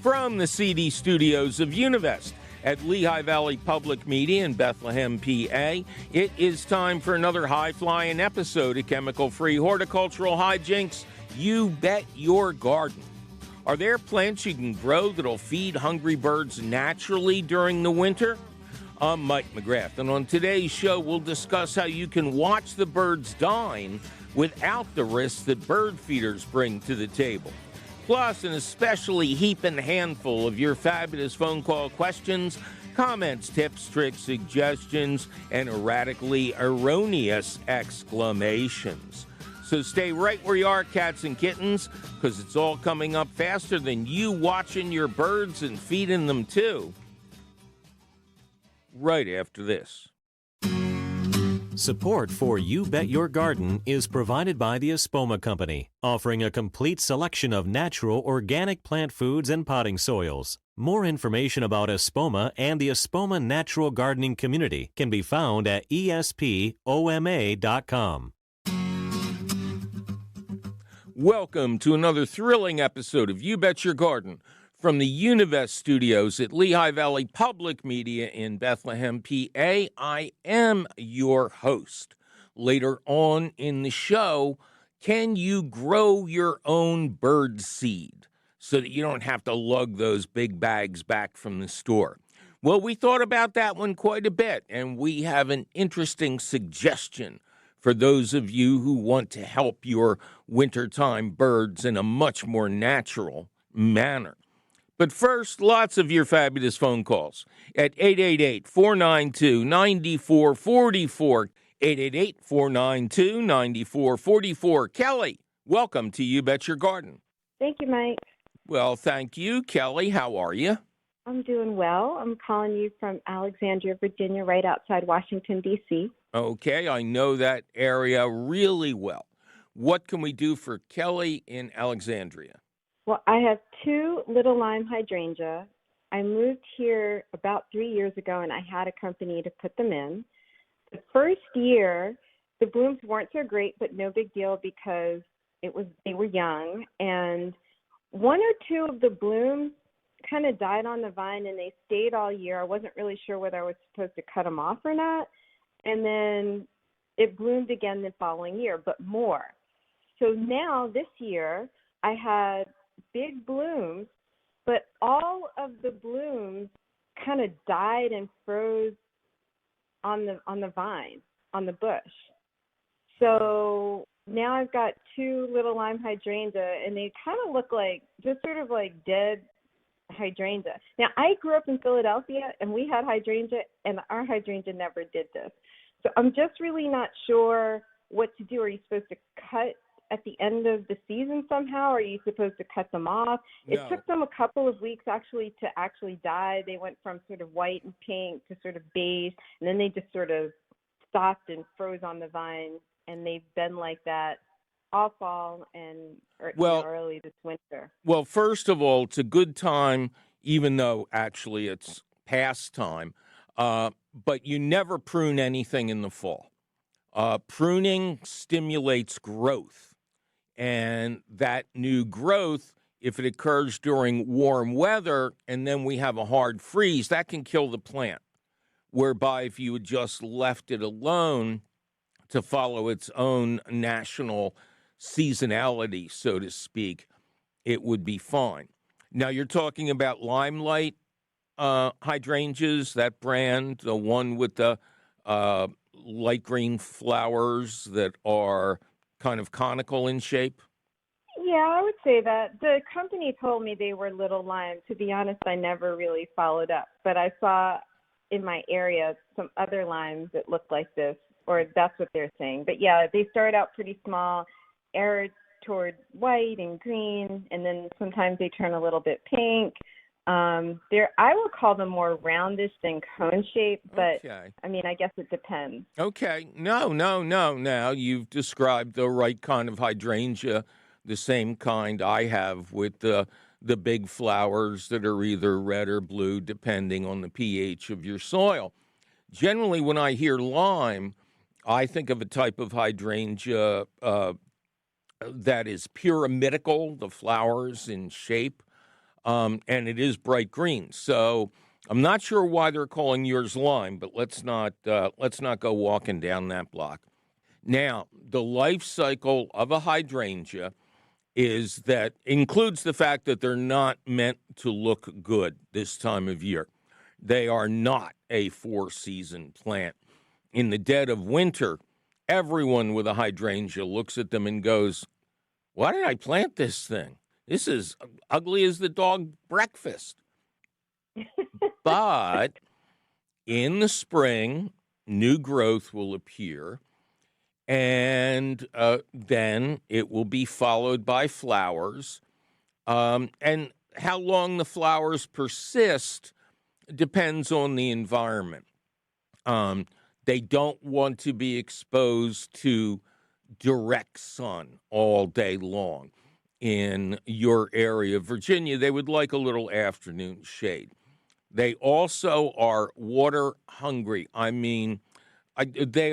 From the CD studios of Univest at Lehigh Valley Public Media in Bethlehem, PA, it is time for another high-flying episode of Chemical-Free Horticultural Hijinks, You Bet Your Garden. Are there plants you can grow that'll feed hungry birds naturally during the winter? I'm Mike McGrath, and on today's show, we'll discuss how you can watch the birds dine without the risks that bird feeders bring to the table. Plus, an especially heaping handful of your fabulous phone call questions, comments, tips, tricks, suggestions, and erratically erroneous exclamations. So stay right where you are, cats and kittens, because it's all coming up faster than you watching your birds and feeding them too. Right after this. Support for You Bet Your Garden is provided by the Espoma Company, offering a complete selection of natural organic plant foods and potting soils. More information about Espoma and the Espoma Natural Gardening Community can be found at espoma.com. Welcome to another thrilling episode of You Bet Your Garden from the Univest studios at Lehigh Valley Public Media in Bethlehem, PA. I am your host. Later on in the show, can you grow your own bird seed so that you don't have to lug those big bags back from the store? Well, we thought about that one quite a bit, and we have an interesting suggestion for those of you who want to help your wintertime birds in a much more natural manner. But first, lots of your fabulous phone calls at 888-492-9444, 888-492-9444. Kelly, welcome to You Bet Your Garden. Thank you, Mike. Well, thank you. Kelly, how are you? I'm doing well. I'm calling you from Alexandria, Virginia, right outside Washington, D.C. Okay, I know that area really well. What can we do for Kelly in Alexandria? Well, I have two little lime hydrangea. I moved here about 3 years ago, and I had a company to put them in. The first year, the blooms weren't so great, but no big deal because they were young. And one or two of the blooms kind of died on the vine, and they stayed all year. I wasn't really sure whether I was supposed to cut them off or not. And then it bloomed again the following year, but more. So now this year, I had big blooms, but all of the blooms kind of died and froze on the vine, on the bush. So now I've got two little lime hydrangea, and they kind of look like just sort of like dead hydrangea. Now, I grew up in Philadelphia, and we had hydrangea, and our hydrangea never did this. So I'm just really not sure what to do. Are you supposed to cut at the end of the season somehow? Or are you supposed to cut them off? No. It took them a couple of weeks to actually die. They went from sort of white and pink to sort of beige, and then they just sort of stopped and froze on the vine, and they've been like that all fall and early this winter. Well, first of all, it's a good time, even though actually it's past time, but you never prune anything in the fall. Pruning stimulates growth. And that new growth, if it occurs during warm weather and then we have a hard freeze, that can kill the plant. Whereby if you had just left it alone to follow its own national seasonality, so to speak, it would be fine. Now, you're talking about Limelight hydrangeas, that brand, the one with the light green flowers that are kind of conical in shape? Yeah, I would say that. The company told me they were little limes. To be honest, I never really followed up. But I saw in my area some other limes that looked like this, or that's what they're saying. But yeah, they start out pretty small, err toward white and green, and then sometimes they turn a little bit pink. I would call them more roundish than cone shaped, but okay. I mean, I guess it depends. Okay. No. Now you've described the right kind of hydrangea, the same kind I have with the big flowers that are either red or blue, depending on the pH of your soil. Generally, when I hear lime, I think of a type of hydrangea that is pyramidical, the flowers in shape. and it is bright green. So I'm not sure why they're calling yours lime, but let's not go walking down that block. Now, the life cycle of a hydrangea is that includes the fact that they're not meant to look good this time of year. They are not a four-season plant. In the dead of winter, everyone with a hydrangea looks at them and goes, why did I plant this thing? This is ugly as the dog breakfast. But in the spring, new growth will appear, and then it will be followed by flowers. And how long the flowers persist depends on the environment. They don't want to be exposed to direct sun all day long. In your area of Virginia, they would like a little afternoon shade. They also are water hungry. I mean, they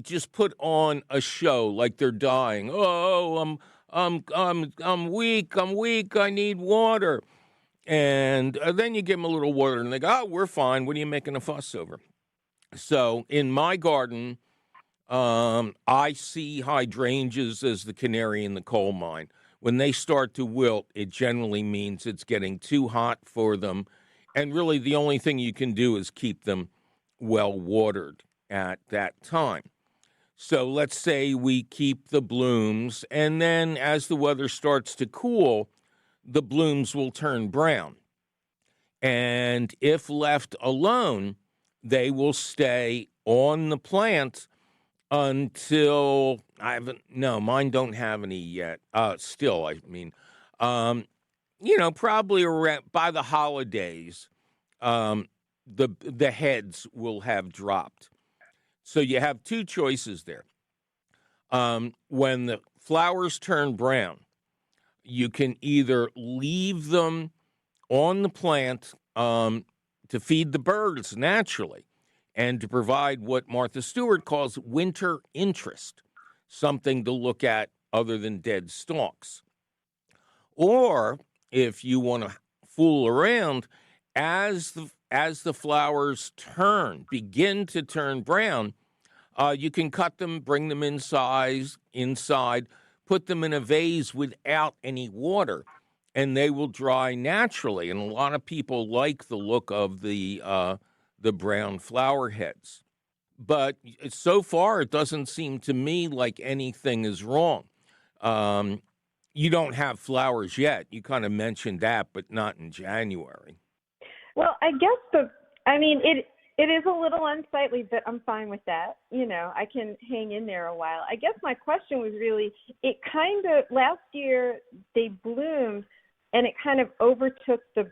just put on a show like they're dying. Oh, I'm weak. I need water. And then you give them a little water, and they go, oh, we're fine. What are you making a fuss over? So in my garden, I see hydrangeas as the canary in the coal mine. When they start to wilt, it generally means it's getting too hot for them. And really, the only thing you can do is keep them well watered at that time. So let's say we keep the blooms, and then as the weather starts to cool, the blooms will turn brown. And if left alone, they will stay on the plant until mine don't have any yet. Probably around by the holidays, the heads will have dropped. So you have two choices there. When the flowers turn brown, you can either leave them on the plant to feed the birds naturally and to provide what Martha Stewart calls winter interest, something to look at other than dead stalks. Or if you want to fool around, as the flowers begin to turn brown, you can cut them, bring them inside, put them in a vase without any water, and they will dry naturally. And a lot of people like the look of the brown flower heads. But so far, it doesn't seem to me like anything is wrong. You don't have flowers yet. You kind of mentioned that, but not in January. Well, I guess it is a little unsightly, but I'm fine with that. I can hang in there a while. I guess my question was really, last year they bloomed and it kind of overtook the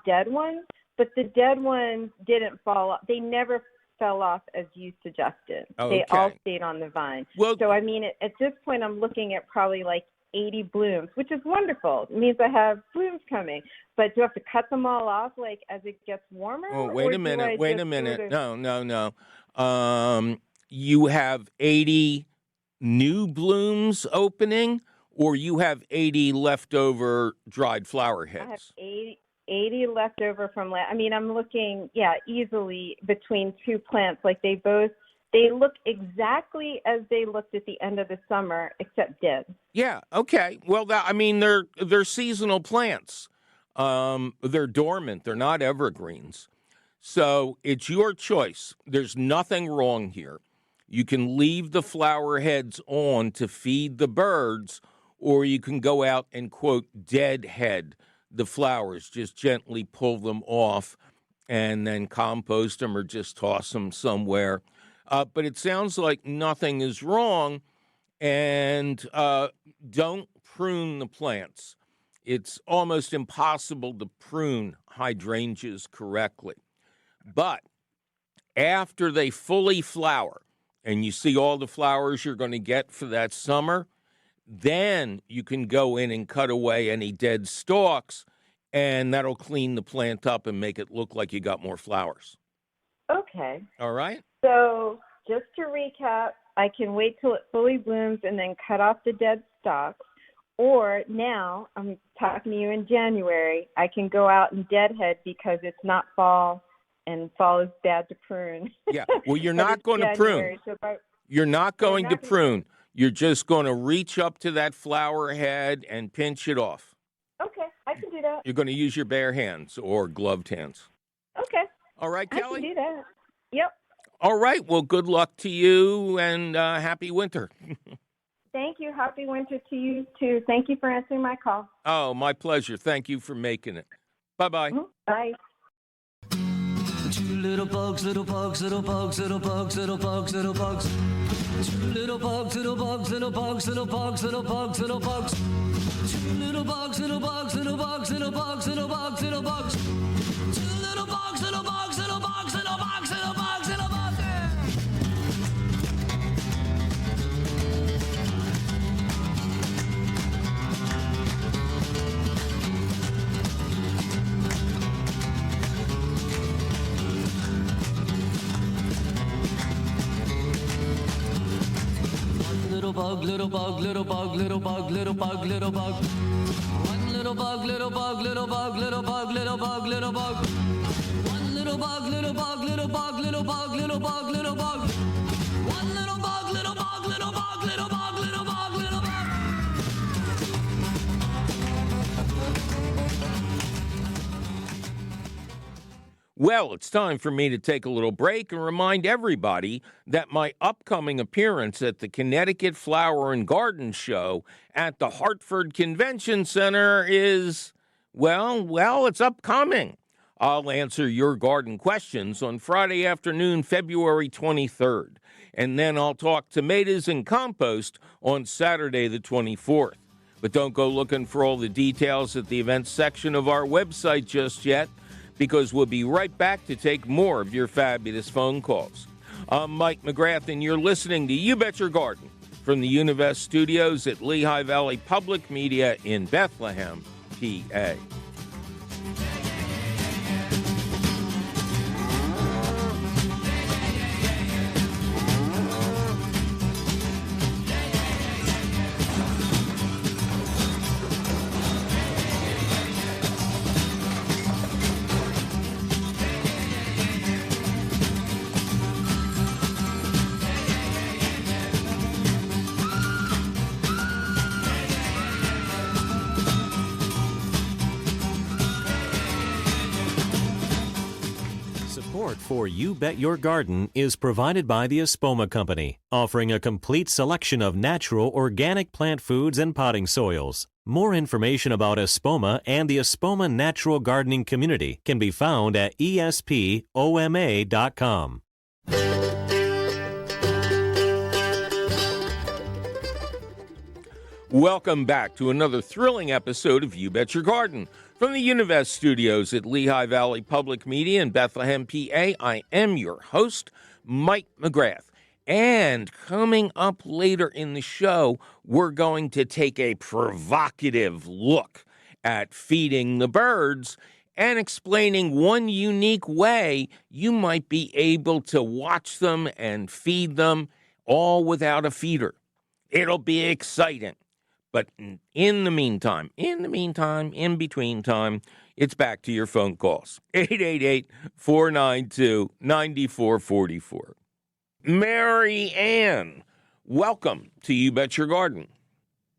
dead ones, but the dead ones didn't fall off. They never fell off as you suggested. Okay. They all stayed on the vine. Well, so, at this point, I'm looking at probably like 80 blooms, which is wonderful. It means I have blooms coming. But do I have to cut them all off like as it gets warmer? Oh, wait a minute. No. You have 80 new blooms opening, or you have 80 leftover dried flower heads? I have 80 left over from I'm looking, easily between two plants. Like they look exactly as they looked at the end of the summer, except dead. Yeah. Okay. Well, they're seasonal plants. They're dormant. They're not evergreens. So it's your choice. There's nothing wrong here. You can leave the flower heads on to feed the birds, or you can go out and, quote, deadhead the flowers. Just gently pull them off and then compost them or just toss them somewhere. But it sounds like nothing is wrong, and don't prune the plants. It's almost impossible to prune hydrangeas correctly. But after they fully flower, and you see all the flowers you're going to get for that summer, then you can go in and cut away any dead stalks, and that'll clean the plant up and make it look like you got more flowers. Okay. All right? So just to recap, I can wait till it fully blooms and then cut off the dead stalks, Or now, I'm talking to you in January, I can go out and deadhead because it's not fall, and fall is bad to prune. Yeah, well, you're not going to prune. You're not going to prune. You're just going to reach up to that flower head and pinch it off. Okay, I can do that. You're going to use your bare hands or gloved hands. Okay. All right, Kelly? I can do that. Yep. All right, well, good luck to you, and happy winter. Thank you. Happy winter to you, too. Thank you for answering my call. Oh, my pleasure. Thank you for making it. Bye-bye. Mm-hmm. Bye. Two little bugs, little bugs, little bugs, little bugs, little bugs, little bugs. Two little bugs, little bugs, little bugs, little bugs, little bugs, little bugs. Two little bugs, little bugs, little bugs, little bugs, little bugs, little bugs. Two little bugs, little bugs, little bugs, little bugs, little bugs, little bugs. Little bug, little bug, little bug, little bug, little bug, little bug. One little bug, little bug, little bug, little bug, little bug, little bug. One little bug, little bug, little bug, little bug, little bug, little bug. One little bug, little bug, little bug, little bug, little bug, little bug. Well, it's time for me to take a little break and remind everybody that my upcoming appearance at the Connecticut Flower and Garden Show at the Hartford Convention Center is, well, it's upcoming. I'll answer your garden questions on Friday afternoon, February 23rd, and then I'll talk tomatoes and compost on Saturday the 24th. But don't go looking for all the details at the events section of our website just yet, because we'll be right back to take more of your fabulous phone calls. I'm Mike McGrath, and you're listening to You Bet Your Garden from the Univest studios at Lehigh Valley Public Media in Bethlehem, PA. Support for You Bet Your Garden is provided by the Espoma Company, offering a complete selection of natural organic plant foods and potting soils. More information about Espoma and the Espoma Natural Gardening Community can be found at espoma.com. Welcome back to another thrilling episode of You Bet Your Garden. From the Univest studios at Lehigh Valley Public Media in Bethlehem, PA, I am your host, Mike McGrath. And coming up later in the show, we're going to take a provocative look at feeding the birds and explaining one unique way you might be able to watch them and feed them all without a feeder. It'll be exciting. But in between time, it's back to your phone calls. 888-492-9444. Mary Ann, welcome to You Bet Your Garden.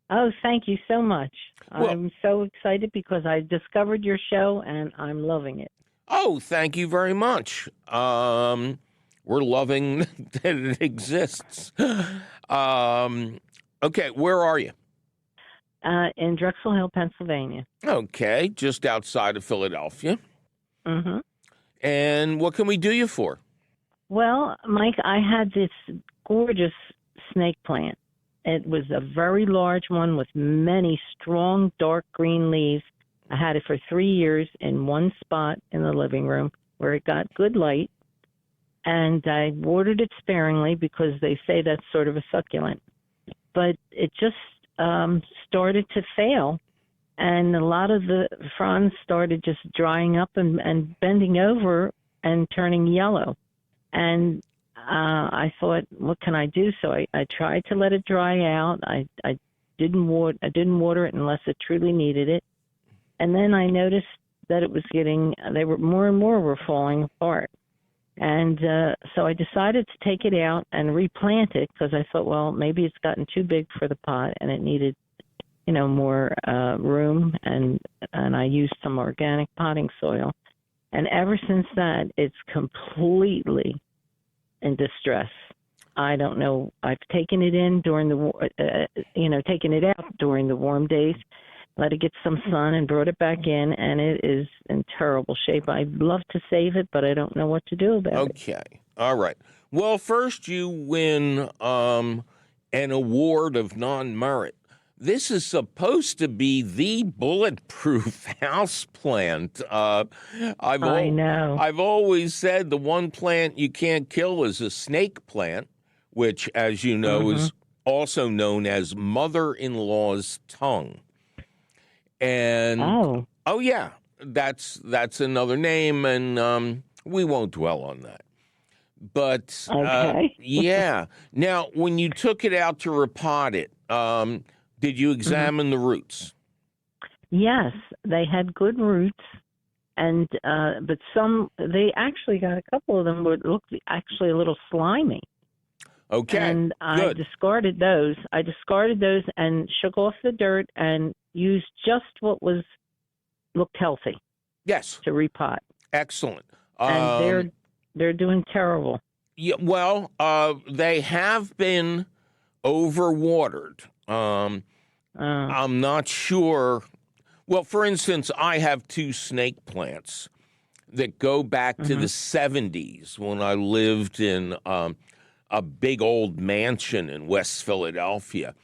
Oh, thank you so much. Well, I'm so excited because I discovered your show and I'm loving it. Oh, thank you very much. We're loving that it exists. Okay, where are you? In Drexel Hill, Pennsylvania. Okay, just outside of Philadelphia. Mm-hmm. And what can we do you for? Well, Mike, I had this gorgeous snake plant. It was a very large one with many strong dark green leaves. I had it for 3 years in one spot in the living room where it got good light. And I watered it sparingly because they say that's sort of a succulent. But it just started to fail, and a lot of the fronds started just drying up and bending over and turning yellow. And I thought, what can I do? So I tried to let it dry out. I I didn't water it unless it truly needed it. And then I noticed that it was more and more were falling apart. And so I decided to take it out and replant it because I thought, well, maybe it's gotten too big for the pot and it needed, more room. And I used some organic potting soil. And ever since that, it's completely in distress. I don't know. I've taken it in during taken it out during the warm days, let it get some sun, and brought it back in, and it is in terrible shape. I'd love to save it, but I don't know what to do about it. Okay. All right. Well, first you win an award of non-merit. This is supposed to be the bulletproof house plant. I know. I've always said the one plant you can't kill is a snake plant, which, as you know, is also known as mother-in-law's tongue. And yeah, that's another name, and we won't dwell on that. But yeah. Now, when you took it out to repot it, did you examine the roots? Yes, they had good roots, and but they actually got a couple of them would look actually a little slimy. Okay, and I discarded those. And shook off the dirt and used just what looked healthy. Yes, to repot. Excellent. And they're doing terrible. Yeah, well, they have been overwatered. I'm not sure. Well, for instance, I have 2 snake plants that go back to the 70s when I lived in a big old mansion in West Philadelphia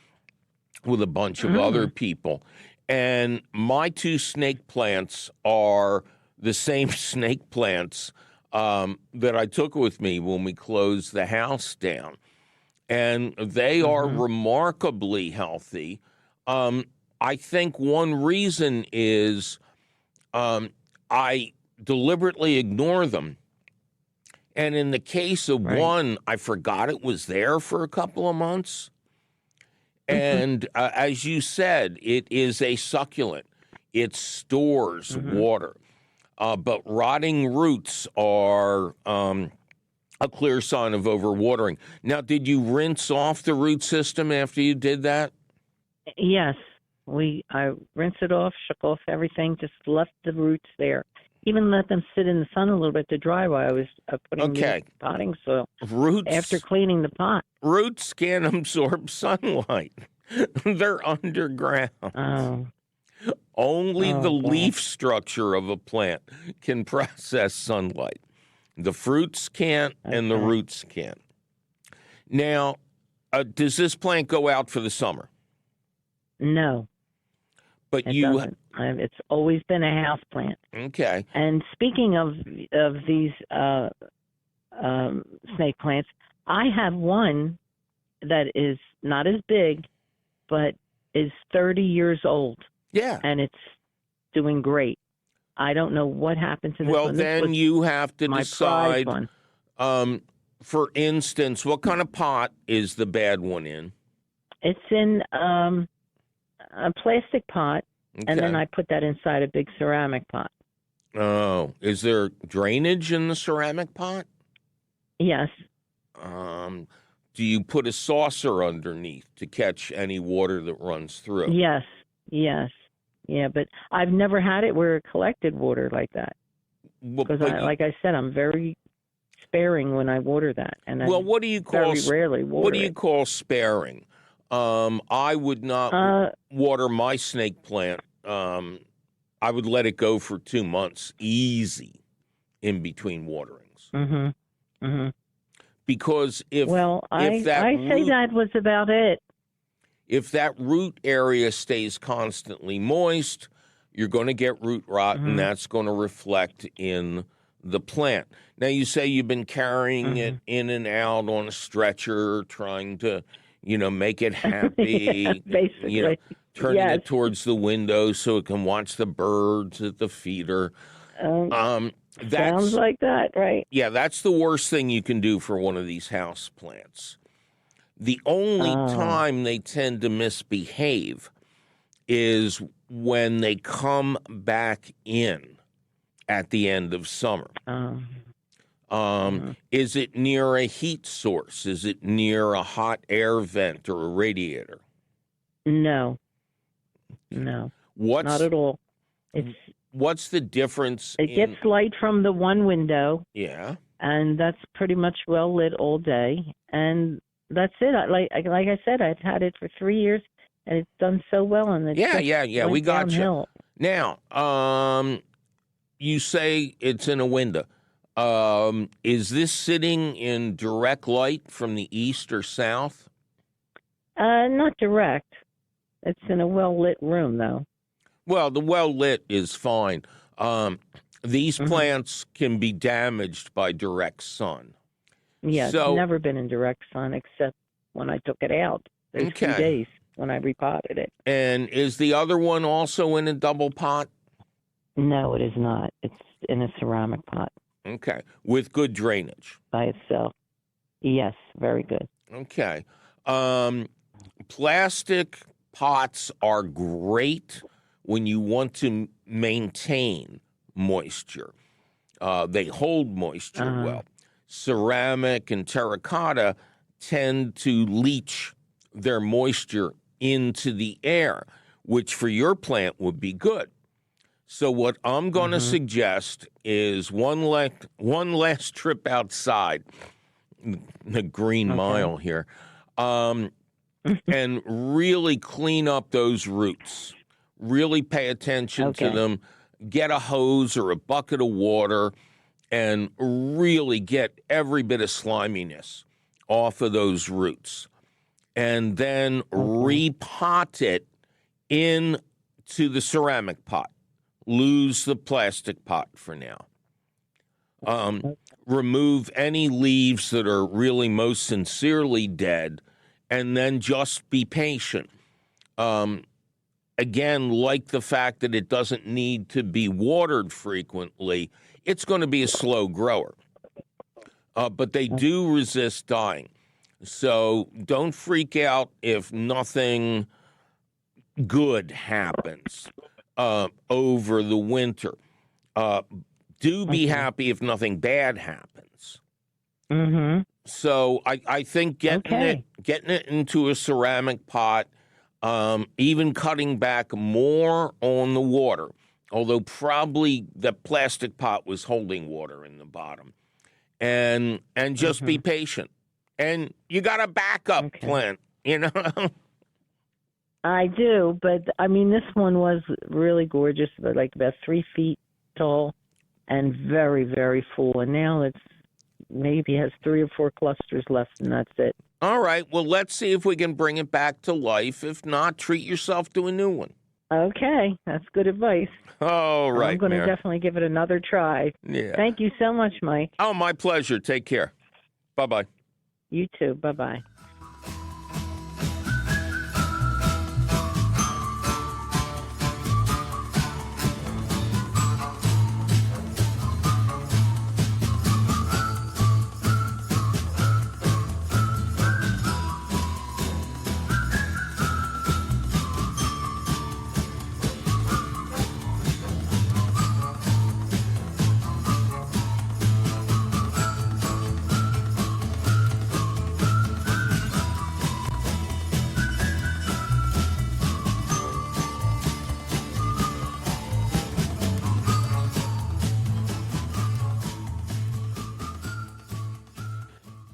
with a bunch of other people. And my 2 snake plants are the same snake plants that I took with me when we closed the house down. And they are remarkably healthy. I think one reason is I deliberately ignore them. And in the case of one, I forgot it was there for a couple of months. And as you said, it is a succulent. It stores water. But rotting roots are a clear sign of overwatering. Now, did you rinse off the root system after you did that? Yes. I rinsed it off, shook off everything, just left the roots there. Even let them sit in the sun a little bit to dry while I was putting the potting soil. Roots, after cleaning the pot. Roots can't absorb sunlight. They're underground. Oh. Only the leaf structure of a plant can process sunlight. The fruits can't, and the roots can't. Now, does this plant go out for the summer? No. But it's always been a house plant. Okay. And speaking of these snake plants, I have one that is not as big, but is 30 years old. Yeah. And it's doing great. I don't know what happened to this one. Well, then you have to decide. For instance, what kind of pot is the bad one in? It's in a plastic pot, and then I put that inside a big ceramic pot. Oh, is there drainage in the ceramic pot? Yes. Do you put a saucer underneath to catch any water that runs through? Yes. Yeah, but I've never had it where it collected water like that. Because, like I said, I'm very sparing when I water that, and what do you call very rarely water. What do you call sparing? I would not water my snake plant. I would let it go for 2 months, easy, in between waterings. Because if I say that was about it. If that root area stays constantly moist, you're going to get root rot, and that's going to reflect in the plant. Now, you say you've been carrying it in and out on a stretcher, trying to, make it happy. Basically. Turning it towards the window so it can watch the birds at the feeder. Sounds like that, right? Yeah, that's the worst thing you can do for one of these house plants. The only Oh. time they tend to misbehave is when they come back in at the end of summer. Is it near a heat source? Is it near a hot air vent or a radiator? No, not at all. What's the difference? It gets light from the one window. Yeah. And that's pretty much well lit all day, and that's it. Like I said, I've had it for 3 years, and it's done so well. And it Yeah. We got downhill. you. Now, you say it's in a window. Is this sitting in direct light from the east or south? Not direct. It's in a well lit room, though. Well, the well lit is fine. These plants can be damaged by direct sun. Yeah, So- it's never been in direct sun except when I took it out. Those few Okay. days when I repotted it. And is the other one also in a double pot? No, it is not. It's in a ceramic pot Okay. With good drainage. by itself. Yes, very good. Okay. Plastic pots are great when you want to maintain moisture. They hold moisture well. Ceramic and terracotta tend to leach their moisture into the air, which for your plant would be good. So what I'm going to suggest is one last trip outside, the Green Mile here, and really clean up those roots. Really pay attention to them. Get a hose or a bucket of water and really get every bit of sliminess off of those roots. And then repot it into the ceramic pot. Lose the plastic pot for now. Remove any leaves that are really most sincerely dead, and then just be patient. Again, like the fact that it doesn't need to be watered frequently, it's going to be a slow grower. But they do resist dying. So don't freak out if nothing good happens over the winter. Do be happy if nothing bad happens. So I think getting it into a ceramic pot, even cutting back more on the water, although probably the plastic pot was holding water in the bottom, and just be patient. And you got a backup plant, you know. I do, but I mean, this one was really gorgeous, like about 3 feet tall and very, very full. And now it's maybe has 3 or 4 clusters left, and that's it. All right. Well, let's see if we can bring it back to life. If not, treat yourself to a new one. Okay, that's good advice. All right, I'm going to Mary. definitely give it another try. Yeah. Thank you so much, Mike. Oh, my pleasure. Take care. Bye-bye. You too. Bye-bye.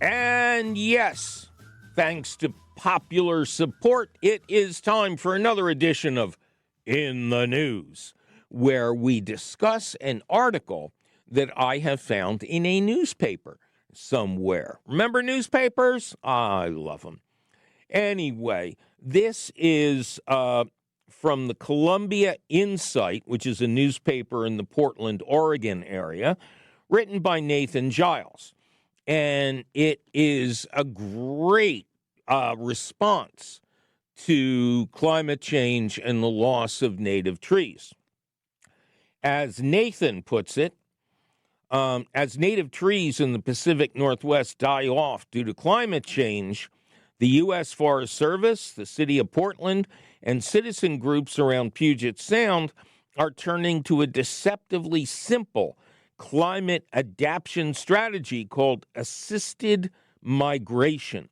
And yes, thanks to popular support, it is time for another edition of In the News, where we discuss an article that I have found in a newspaper somewhere. Remember newspapers? I love them. Anyway, this is from the Columbia Insight, which is a newspaper in the Portland, Oregon area, written by Nathan Giles. And it is a great response to climate change and the loss of native trees. As Nathan puts it, as native trees in the Pacific Northwest die off due to climate change, The U.S. Forest Service, the City of Portland, and citizen groups around Puget Sound are turning to a deceptively simple climate adaptation strategy called assisted migration.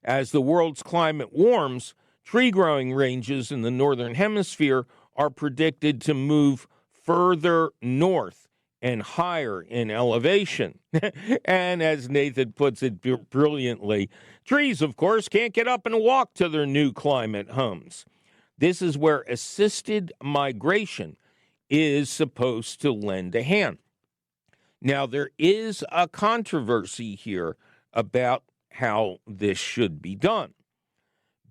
As the world's climate warms, tree growing ranges in the northern hemisphere are predicted to move further north and higher in elevation. And as Nathan puts it brilliantly, trees, of course, can't get up and walk to their new climate homes. This is where assisted migration is supposed to lend a hand. Now, there is a controversy here about how this should be done,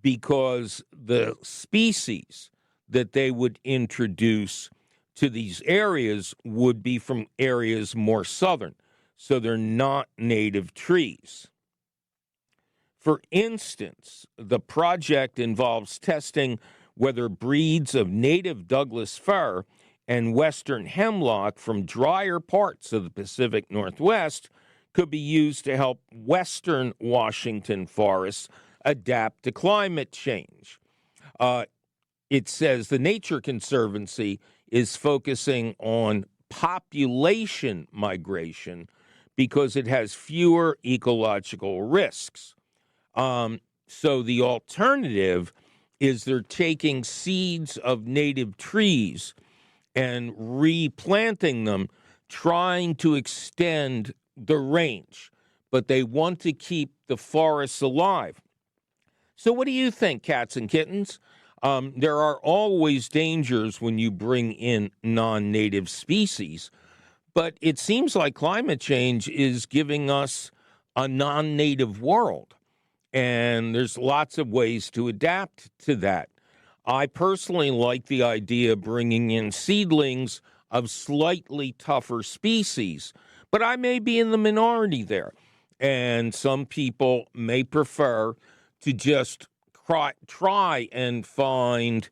because the species that they would introduce to these areas would be from areas more southern, so they're not native trees. For instance, the project involves testing whether breeds of native Douglas fir and western hemlock from drier parts of the Pacific Northwest could be used to help western Washington forests adapt to climate change. It says the Nature Conservancy is focusing on population migration because it has fewer ecological risks. So the alternative is they're taking seeds of native trees and replanting them, trying to extend the range, but they want to keep the forests alive. So what do you think, cats and kittens? There are always dangers when you bring in non-native species, but it seems like climate change is giving us a non-native world, and there's lots of ways to adapt to that. I personally like the idea of bringing in seedlings of slightly tougher species, but I may be in the minority there, and some people may prefer to just try and find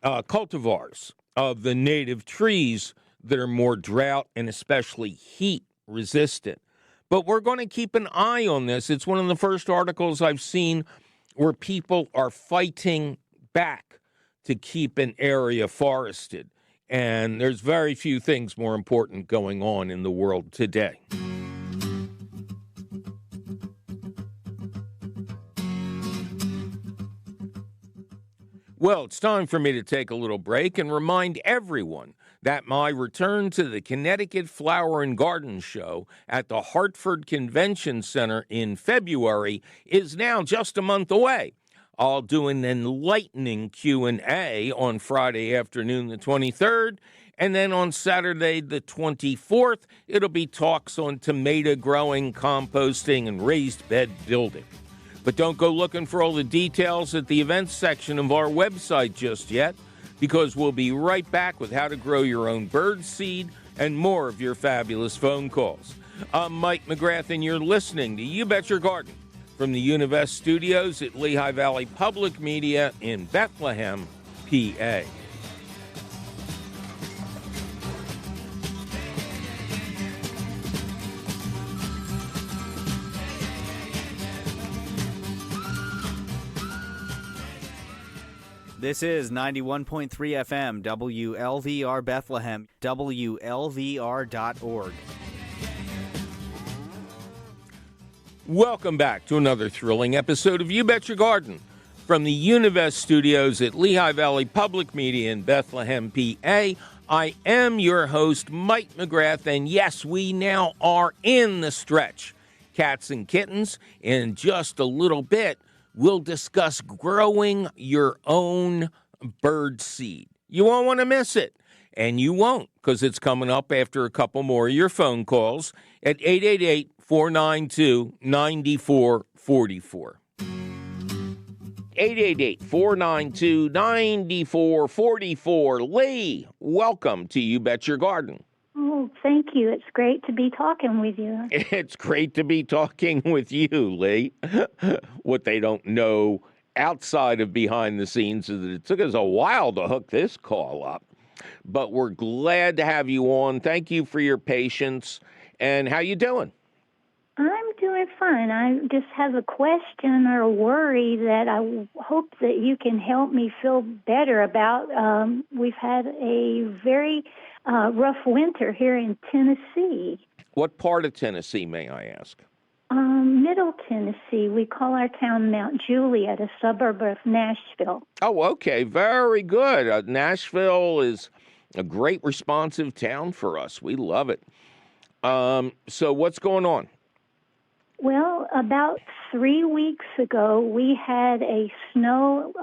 cultivars of the native trees that are more drought and especially heat resistant. But we're going to keep an eye on this. It's one of the first articles I've seen where people are fighting back to keep an area forested. And there's very few things more important going on in the world today. Well, it's time for me to take a little break and remind everyone that my return to the Connecticut Flower and Garden Show at the Hartford Convention Center in February is now just a month away. I'll do an enlightening Q&A on Friday afternoon, the 23rd, and then on Saturday, the 24th, it'll be talks on tomato growing, composting, and raised bed building. But don't go looking for all the details at the events section of our website just yet, because we'll be right back with how to grow your own bird seed and more of your fabulous phone calls. I'm Mike McGrath, and you're listening to You Bet Your Garden from the Univest studios at Lehigh Valley Public Media in Bethlehem, PA. This is 91.3 FM, WLVR Bethlehem, WLVR.org. Welcome back to another thrilling episode of You Bet Your Garden from the Univest studios at Lehigh Valley Public Media in Bethlehem, PA. I am your host, Mike McGrath, and yes, we now are in the stretch. Cats and kittens, in just a little bit, we'll discuss growing your own bird seed. You won't want to miss it. And you won't, because it's coming up after a couple more of your phone calls at 888-492-9444. 888-492-9444. Lee, welcome to You Bet Your Garden. Oh, thank you. It's great to be talking with you. It's great to be talking with you, Lee. What they don't know outside of behind the scenes is that it took us a while to hook this call up. But we're glad to have you on. Thank you for your patience. And how you doing? I'm doing doing fine. I just have a question or a worry that I hope that you can help me feel better about. We've had a very rough winter here in Tennessee. What part of Tennessee, may I ask? Middle Tennessee. We call our town Mount Juliet, a suburb of Nashville. Oh, okay. Very good. Nashville is a great responsive town for us. We love it. So what's going on? Well, about 3 weeks ago, we had a snow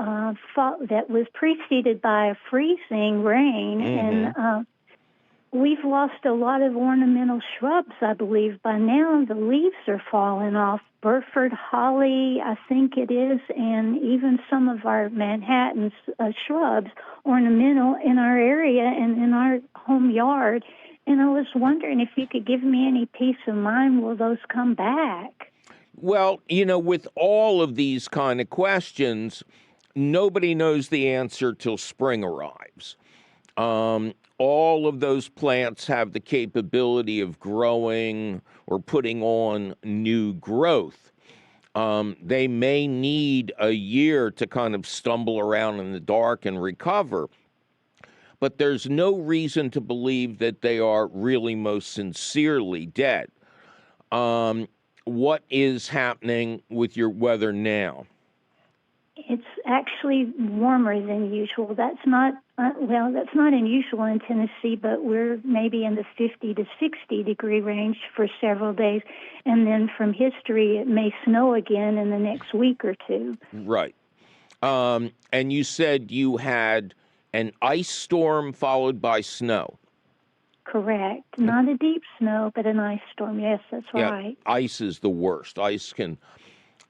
fall that was preceded by a freezing rain, and we've lost a lot of ornamental shrubs, I believe. By now, the leaves are falling off. Burford holly, I think it is, and even some of our Manhattan shrubs, ornamental in our area and in our home yard. And I was wondering if you could give me any peace of mind, will those come back? Well, with all of these kind of questions, nobody knows the answer till spring arrives. All of those plants have the capability of growing or putting on new growth. They may need a year to kind of stumble around in the dark and recover, but there's no reason to believe that they are really most sincerely dead. What is happening with your weather now? It's actually warmer than usual. That's not unusual in Tennessee, but we're maybe in the 50 to 60 degree range for several days. And then from history, it may snow again in the next week or two. Right. And you said you had an ice storm followed by snow. Correct. Not a deep snow, but an ice storm. Yes, that's right. Ice is the worst. Ice can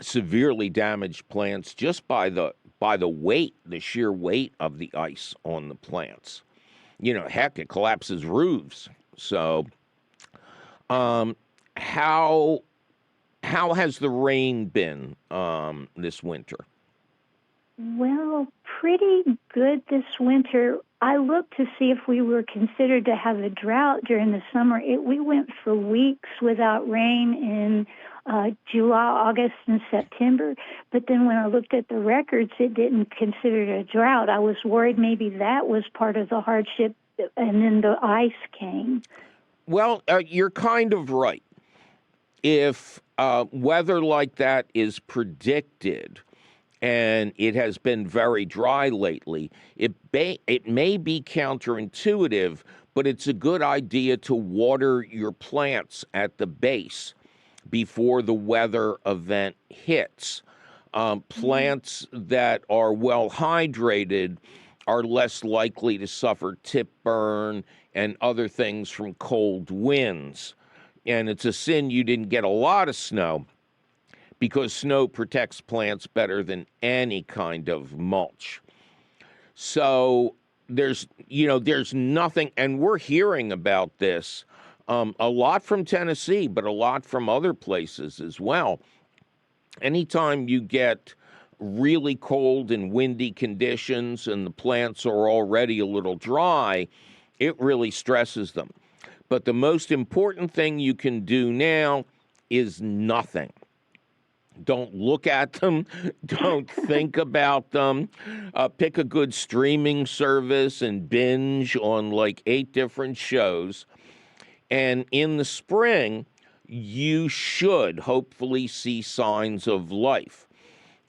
severely damage plants just by the weight, the sheer weight of the ice on the plants. Heck, it collapses roofs. So, how has the rain been this winter? Well, pretty good this winter. I looked to see if we were considered to have a drought during the summer. We went for weeks without rain in July, August, and September. But then when I looked at the records, it didn't consider it a drought. I was worried maybe that was part of the hardship, and then the ice came. Well, you're kind of right. If weather like that is predicted, and it has been very dry lately, it may be counterintuitive, but it's a good idea to water your plants at the base before the weather event hits. Plants that are well hydrated are less likely to suffer tip burn and other things from cold winds. And it's a sin you didn't get a lot of snow, because snow protects plants better than any kind of mulch. So there's nothing, and we're hearing about this a lot from Tennessee, but a lot from other places as well. Anytime you get really cold and windy conditions and the plants are already a little dry, it really stresses them. But the most important thing you can do now is nothing. Don't look at them. Don't think about them. Pick a good streaming service and binge on like 8 different shows. And in the spring, you should hopefully see signs of life.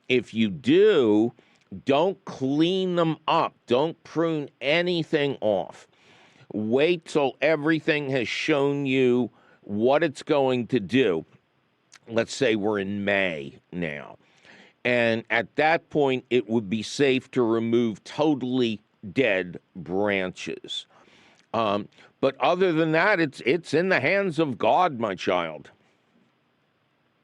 If you do, don't clean them up. Don't prune anything off. Wait till everything has shown you what it's going to do. Let's say we're in May now. And at that point, it would be safe to remove totally dead branches. But other than that, it's in the hands of God, my child.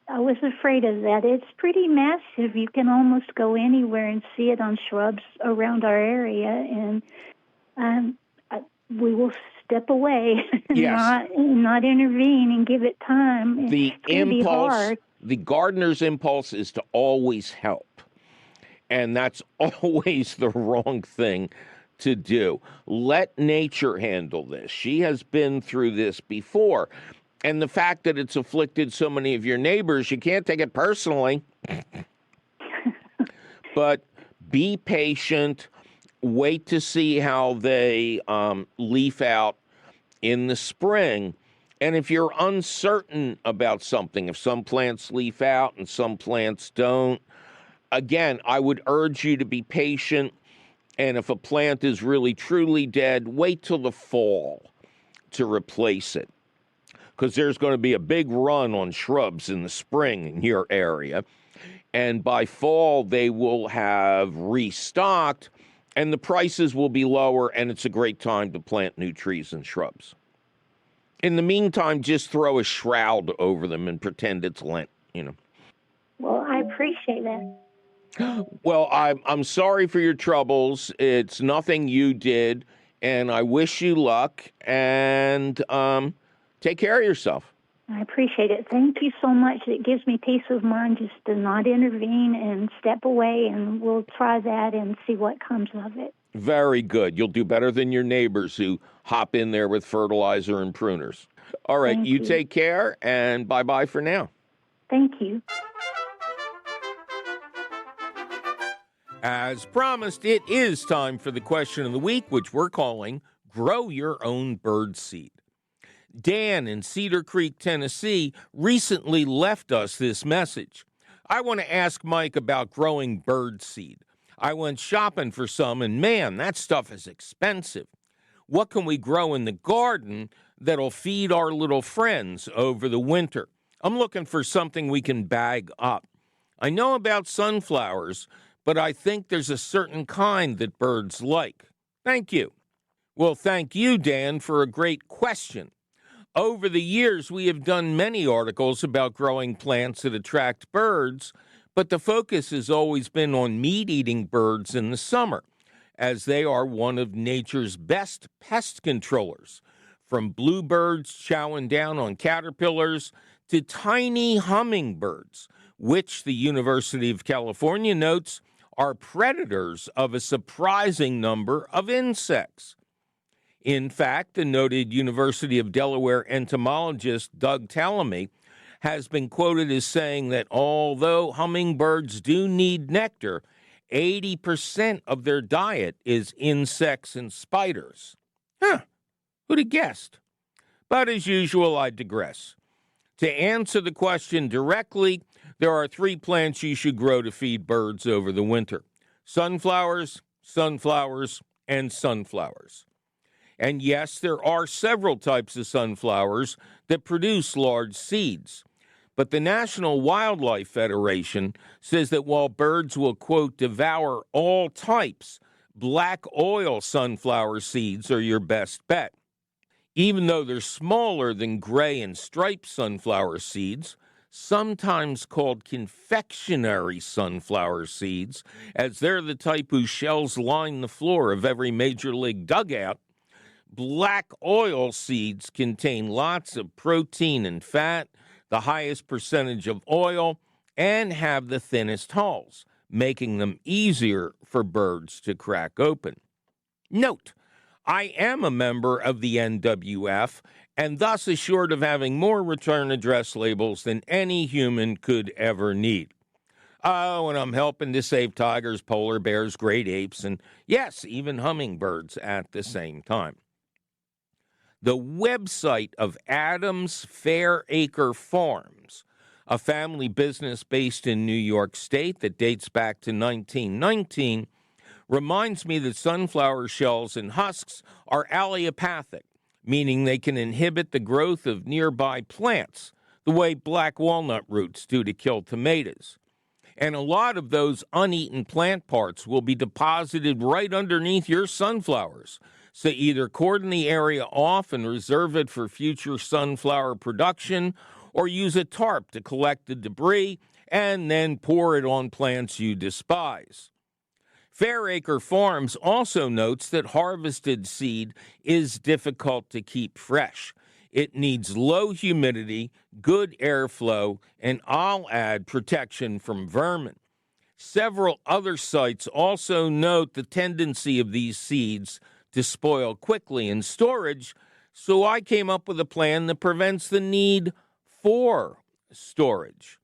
I was afraid of that. It's pretty massive. You can almost go anywhere and see it on shrubs around our area. And we will step away, yes. not intervene and give it time. The impulse, the gardener's impulse is to always help. And that's always the wrong thing to do. Let nature handle this. She has been through this before. And the fact that it's afflicted so many of your neighbors, you can't take it personally. But be patient. Wait to see how they leaf out in the spring. And if you're uncertain about something, if some plants leaf out and some plants don't, again, I would urge you to be patient. And if a plant is really, truly dead, wait till the fall to replace it. Because there's going to be a big run on shrubs in the spring in your area. And by fall, they will have restocked, and the prices will be lower, and it's a great time to plant new trees and shrubs. In the meantime, just throw a shroud over them and pretend it's Lent, Well, I appreciate that. Well, I'm sorry for your troubles. It's nothing you did, and I wish you luck, and take care of yourself. I appreciate it. Thank you so much. It gives me peace of mind just to not intervene and step away, and we'll try that and see what comes of it. Very good. You'll do better than your neighbors who hop in there with fertilizer and pruners. All right, you take care, and bye-bye for now. Thank you. As promised, it is time for the question of the week, which we're calling Grow Your Own Bird Seed. Dan in Cedar Creek, Tennessee, recently left us this message. I want to ask Mike about growing bird seed. I went shopping for some, and man, that stuff is expensive. What can we grow in the garden that'll feed our little friends over the winter? I'm looking for something we can bag up. I know about sunflowers, but I think there's a certain kind that birds like. Thank you. Well, thank you, Dan, for a great question. Over the years, we have done many articles about growing plants that attract birds, but the focus has always been on meat-eating birds in the summer, as they are one of nature's best pest controllers, from bluebirds chowing down on caterpillars to tiny hummingbirds, which the University of California notes are predators of a surprising number of insects. In fact, the noted University of Delaware entomologist Doug Tallamy has been quoted as saying that although hummingbirds do need nectar, 80% of their diet is insects and spiders. Who'd have guessed? But as usual, I digress. To answer the question directly, there are 3 plants you should grow to feed birds over the winter: sunflowers, sunflowers, and sunflowers. And yes, there are several types of sunflowers that produce large seeds. But the National Wildlife Federation says that while birds will, quote, devour all types, black oil sunflower seeds are your best bet. Even though they're smaller than gray and striped sunflower seeds, sometimes called confectionery sunflower seeds, as they're the type whose shells line the floor of every major league dugout, black oil seeds contain lots of protein and fat, the highest percentage of oil, and have the thinnest hulls, making them easier for birds to crack open. Note, I am a member of the NWF and thus assured of having more return address labels than any human could ever need. Oh, and I'm helping to save tigers, polar bears, great apes, and yes, even hummingbirds at the same time. The website of Adams Fairacre Farms, a family business based in New York State that dates back to 1919, reminds me that sunflower shells and husks are allelopathic, meaning they can inhibit the growth of nearby plants, the way black walnut roots do to kill tomatoes. And a lot of those uneaten plant parts will be deposited right underneath your sunflowers. So either cordon the area off and reserve it for future sunflower production, or use a tarp to collect the debris and then pour it on plants you despise. Fairacre Farms also notes that harvested seed is difficult to keep fresh. It needs low humidity, good airflow, and I'll add protection from vermin. Several other sites also note the tendency of these seeds to spoil quickly in storage, So I came up with a plan that prevents the need for storage.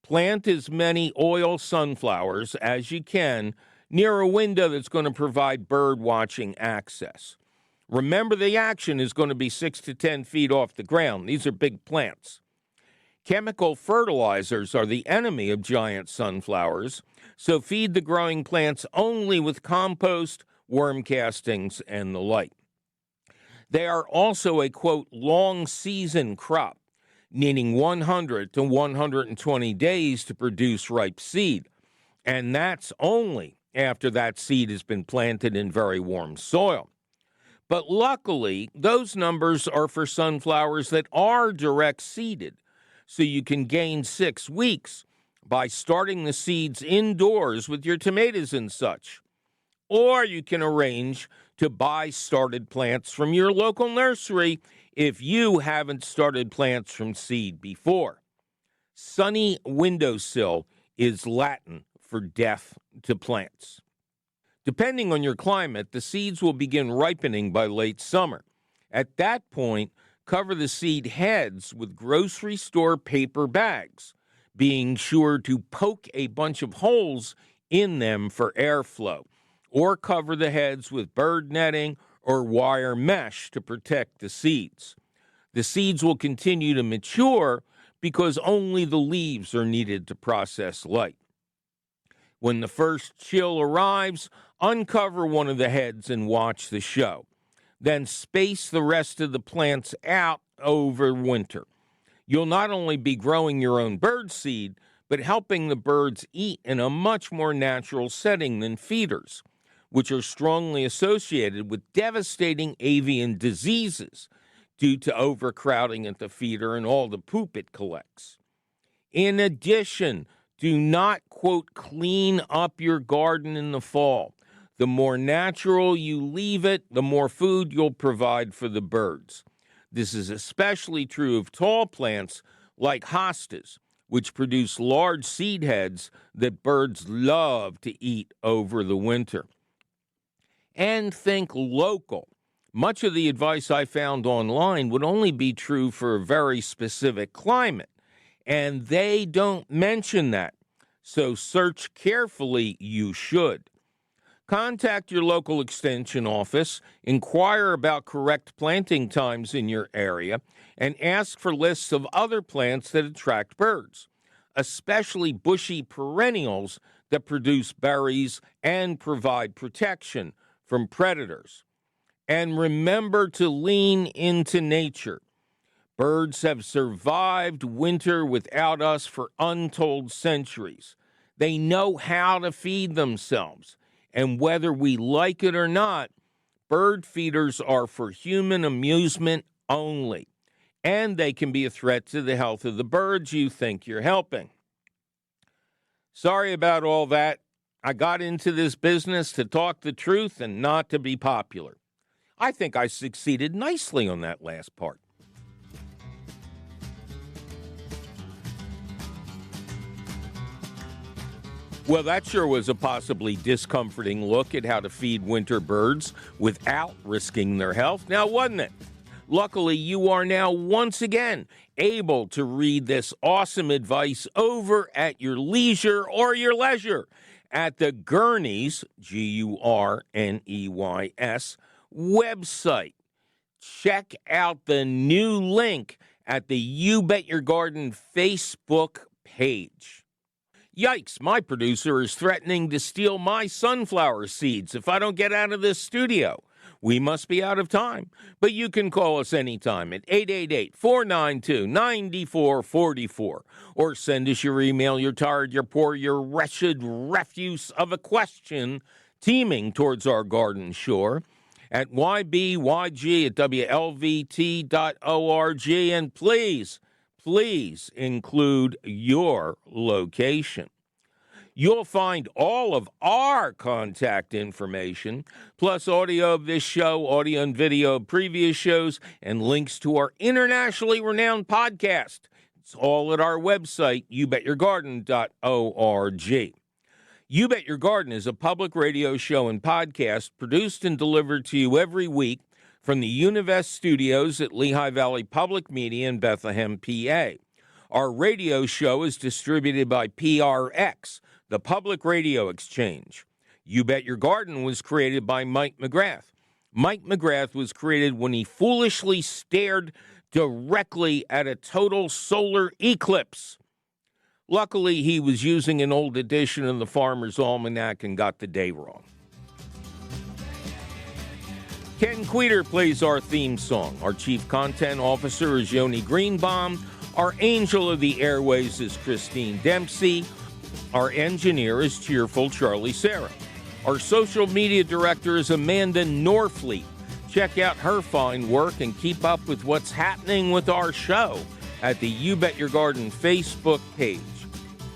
Plant as many oil sunflowers as you can near a window that's going to provide bird watching access. Remember, the action is going to be 6 to 10 feet off the ground. These are big plants. Chemical fertilizers are the enemy of giant sunflowers, so feed the growing plants only with compost, worm castings, and the like. They are also a, quote, long season crop, needing 100 to 120 days to produce ripe seed, and that's only after that seed has been planted in very warm soil. But luckily, those numbers are for sunflowers that are direct seeded, so you can gain 6 weeks by starting the seeds indoors with your tomatoes and such. Or you can arrange to buy started plants from your local nursery if you haven't started plants from seed before. Sunny windowsill is Latin for death to plants. Depending on your climate, the seeds will begin ripening by late summer. At that point, cover the seed heads with grocery store paper bags, being sure to poke a bunch of holes in them for airflow, or cover the heads with bird netting or wire mesh to protect the seeds. The seeds will continue to mature because only the leaves are needed to process light. When the first chill arrives, uncover one of the heads and watch the show. Then space the rest of the plants out over winter. You'll not only be growing your own bird seed, but helping the birds eat in a much more natural setting than feeders, which are strongly associated with devastating avian diseases due to overcrowding at the feeder and all the poop it collects. In addition, do not, quote, clean up your garden in the fall. The more natural you leave it, the more food you'll provide for the birds. This is especially true of tall plants like hostas, which produce large seed heads that birds love to eat over the winter. And think local. Much of the advice I found online would only be true for a very specific climate, and they don't mention that. So search carefully, you should. Contact your local extension office, inquire about correct planting times in your area, and ask for lists of other plants that attract birds, especially bushy perennials that produce berries and provide protection from predators. And remember to lean into nature. Birds have survived winter without us for untold centuries. They know how to feed themselves. And whether we like it or not, bird feeders are for human amusement only. And they can be a threat to the health of the birds you think you're helping. Sorry about all that. I got into this business to talk the truth and not to be popular. I think I succeeded nicely on that last part. Well, that sure was a possibly discomforting look at how to feed winter birds without risking their health, now wasn't it? Luckily, you are now once again able to read this awesome advice over at your leisure or your leisure at the Gurneys, Gurneys, website. Check out the new link at the You Bet Your Garden Facebook page. Yikes, my producer is threatening to steal my sunflower seeds if I don't get out of this studio. We must be out of time, but you can call us anytime at 888-492-9444 or send us your email, your tired, your poor, your wretched refuse of a question teeming towards our garden shore at YBYG at WLVT.org, and please include your location. You'll find all of our contact information, plus audio of this show, audio and video of previous shows, and links to our internationally renowned podcast. It's all at our website, youbetyourgarden.org. You Bet Your Garden is a public radio show and podcast produced and delivered to you every week from the Univest studios at Lehigh Valley Public Media in Bethlehem, PA. Our radio show is distributed by PRX, the Public Radio Exchange. You Bet Your Garden was created by Mike McGrath. Mike McGrath was created when he foolishly stared directly at a total solar eclipse. Luckily, he was using an old edition of the Farmer's Almanac and got the day wrong. Ken Queter plays our theme song. Our chief content officer is Yoni Greenbaum. Our angel of the airways is Christine Dempsey. Our engineer is cheerful Charlie Sarah. Our social media director is Amanda Norfleet. Check out her fine work and keep up with what's happening with our show at the You Bet Your Garden Facebook page.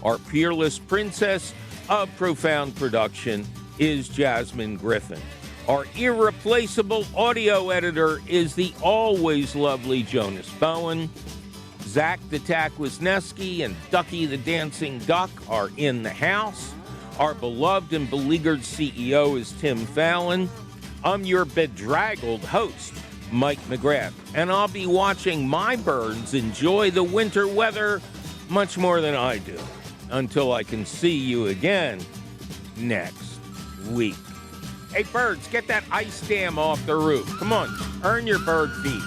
Our peerless princess of profound production is Jasmine Griffin. Our irreplaceable audio editor is the always lovely Jonas Bowen. Zach the Tack Wisniewski and Ducky the Dancing Duck are in the house. Our beloved and beleaguered CEO is Tim Fallon. I'm your bedraggled host, Mike McGrath, and I'll be watching my birds enjoy the winter weather much more than I do, until I can see you again next week. Hey, birds, get that ice dam off the roof. Come on, earn your bird feed.